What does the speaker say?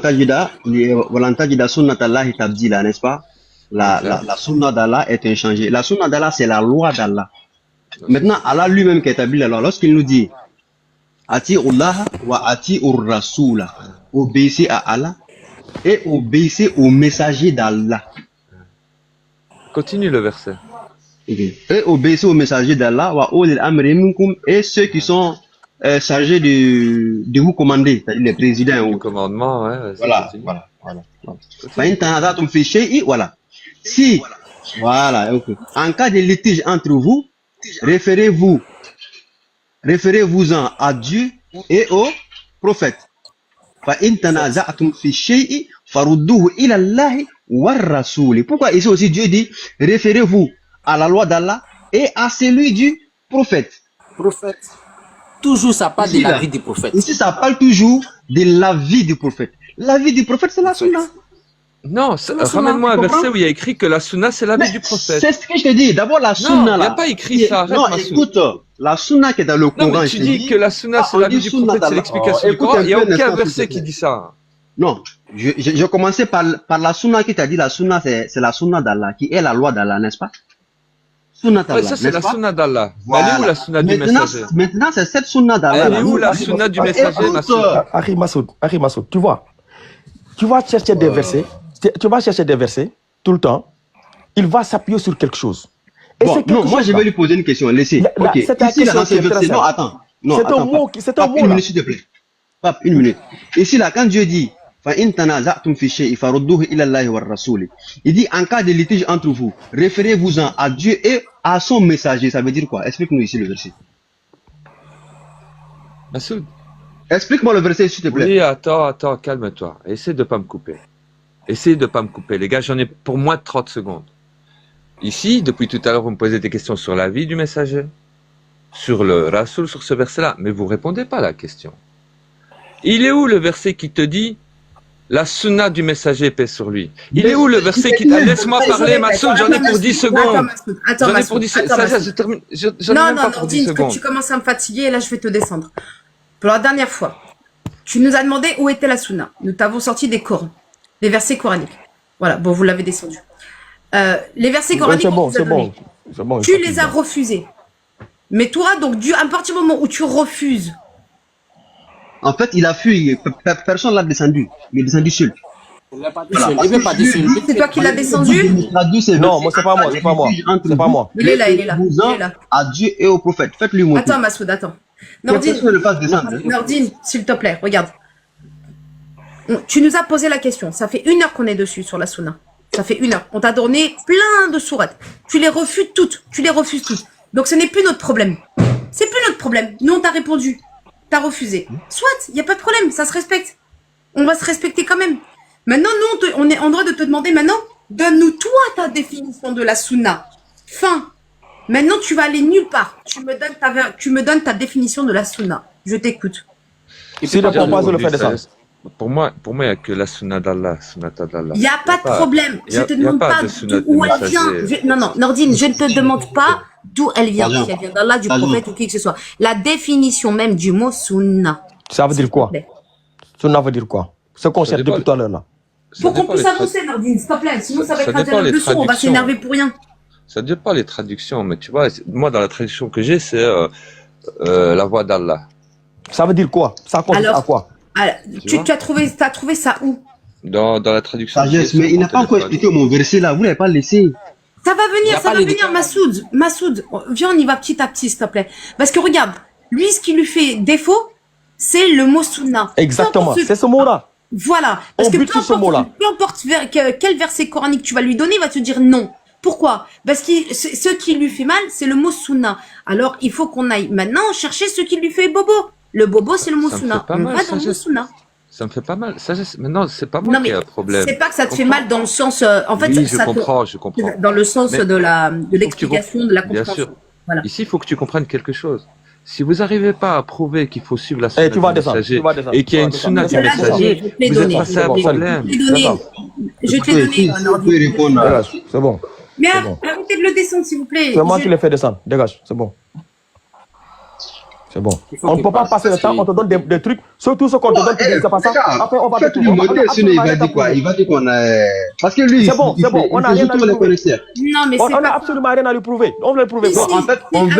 Walantajida sunnat Allah tabdila, n'est-ce pas? La sunna d'Allah est inchangée. La sunna d'Allah, c'est la loi d'Allah. Maintenant, Allah lui-même qui établit la loi, lorsqu'il nous dit Ati'ullah wa ati'ur rasula, obéissez à Allah et obéissez au messager d'Allah. Continue le verset. Et obéissez au messager d'Allah wa ulil amri minkum, et ceux qui sont chargés de vous commander, c'est-à-dire les présidents. Le commandement, ouais. Voilà. Voilà. Si, voilà, okay. En cas de litige entre vous, référez-vous-en à Dieu et au prophète. Pourquoi ici aussi Dieu dit référez-vous à la loi d'Allah et à celui du prophète. Toujours ça parle de la vie du prophète. Ici ça parle toujours de la vie du prophète. La vie du prophète, c'est la sunna. Non, ramène-moi un verset où il y a écrit que la sunna, c'est la vie du prophète. C'est ce que je te dis. D'abord, la sunna. Non, il n'y a pas écrit ça. Non, écoute, la sunna qui est dans le Coran. Non, mais tu dis que la sunna, c'est la vie du prophète, c'est l'explication du Coran. Il n'y a aucun verset qui dit ça. Non, je commençais par la sunna qui t'a dit la sunna, c'est la sunna d'Allah, qui est la loi d'Allah, n'est-ce pas? Sunna d'Allah. Ça, c'est la sunna d'Allah. Voilà. Elle est où la sunna du messager? Maintenant, c'est cette sunna d'Allah. Elle est où la sunna du messager, Akhi Massoud, tu vois, tu vas chercher des versets. Tu vas chercher des versets tout le temps, il va s'appuyer sur quelque chose. Et bon, non, moi je vais lui poser une question. Laissez. Ok. Ici, là, dans ce verset, non, attends. Non, c'est un mot. C'est un mot. Une minute, s'il te plaît. Pape, une minute. Ici, là, quand Dieu dit, il dit, en cas de litige entre vous, référez-vous-en à Dieu et à son messager. Ça veut dire quoi? Explique-nous ici le verset. Massoud. Explique-moi le verset, s'il te plaît. Oui, attends, calme-toi. Essaie de pas me couper. Essayez de ne pas me couper. Les gars, j'en ai pour moins de 30 secondes. Ici, depuis tout à l'heure, vous me posez des questions sur la vie du messager, sur le Rasoul, sur ce verset-là, mais vous ne répondez pas à la question. Il est où le verset qui te dit la sunna du messager paix sur lui? Il est où le verset qui te... Laisse-moi parler, Massoud, j'en ai pour 10 secondes. J'en ai pour 10 secondes. Je termine. Non, Nordine, tu commences à me fatiguer et là, je vais te descendre. Pour la dernière fois, tu nous as demandé où était la sunna. Nous t'avons sorti des Corans. Les versets coraniques. Voilà, bon, vous l'avez descendu. Les versets coraniques, c'est bon. Tu les as refusés. Mais toi, donc, à partir du moment où tu refuses... En fait, il a fui. Personne ne l'a descendu. Il est descendu seul. Il n'est pas descendu. C'est toi qui l'as descendu? Non, moi, c'est pas moi. Il est là. À Dieu et au prophète. Faites-lui monter. Attends, Massoud, attends. Nordine, s'il te plaît, regarde. Tu nous as posé la question. Ça fait 1 heure qu'on est dessus sur la sunna. Ça fait 1 heure. On t'a donné plein de sourates. Tu les refuses toutes. Donc ce n'est plus notre problème. C'est plus notre problème. Nous, on t'a répondu. T'as refusé. Soit, il n'y a pas de problème. Ça se respecte. On va se respecter quand même. Maintenant, nous, on est en droit de te demander maintenant, donne-nous toi ta définition de la sunna. Fin. Maintenant, tu vas aller nulle part. Tu me donnes ta définition de la sunna. Je t'écoute. Si le propos le fait descendre. Pour moi, il n'y a que la sunna d'Allah. Il n'y a pas de problème. Je ne te demande pas d'où elle vient. Non, Nordine, je ne te demande pas d'où elle vient. Si elle vient d'Allah, du prophète ou qui que ce soit. La définition même du mot sunna. Ça veut dire quoi? Sunna veut dire quoi? Ce qu'on cherche depuis tout à l'heure là. Pour qu'on puisse avancer, Nordine, s'il te plaît. Sinon, ça va être un leçon. On va s'énerver pour rien. Ça ne dit pas les traductions, mais tu vois, moi, dans la traduction que j'ai, c'est la voix d'Allah. Ça veut dire quoi? Ça consiste à quoi? Tu as trouvé ça où? Dans la traduction. Sagesse, mais il n'a pas encore expliqué mon verset là, vous ne l'avez pas laissé. Ça va venir, Massoud. Viens, on y va petit à petit, s'il te plaît. Parce que regarde, lui, ce qui lui fait défaut, c'est le mot sunna. Exactement, c'est ce mot-là. Voilà. Parce que peu importe quel verset coranique tu vas lui donner, il va te dire non. Pourquoi? Parce que ce qui lui fait mal, c'est le mot sunna. Alors, il faut qu'on aille maintenant chercher ce qui lui fait bobo. Le bobo, c'est le mot sunna. On va dans le mot sunna. Ça me fait pas mal. Maintenant, c'est pas moi qui ai un problème. C'est pas que ça te fait mal dans le sens. En fait, oui, je comprends. Dans le sens de l'explication, de la compréhension. Bien sûr. Voilà. Ici, il faut que tu comprennes quelque chose. Si vous n'arrivez pas à prouver qu'il faut suivre la sunna du messager et qu'il y a une sunna du messager, vous êtes passé à un problème. Je te l'ai donné. C'est bon. Mais arrêtez de le descendre, s'il vous plaît. C'est moi qui l'ai fait descendre. Dégage, c'est bon. C'est bon. On ne peut pas passer le temps, on te donne des trucs, surtout ce qu'on te donne, tu dis, c'est pas ça. Après, on va te lui monter, sinon il va dire quoi? Il va dire qu'on a. Parce que lui, c'est bon, on a rien à lui prouver. Non, mais On c'est n'a pas. absolument rien à lui prouver. On veut le prouver. Si, En fait, on veut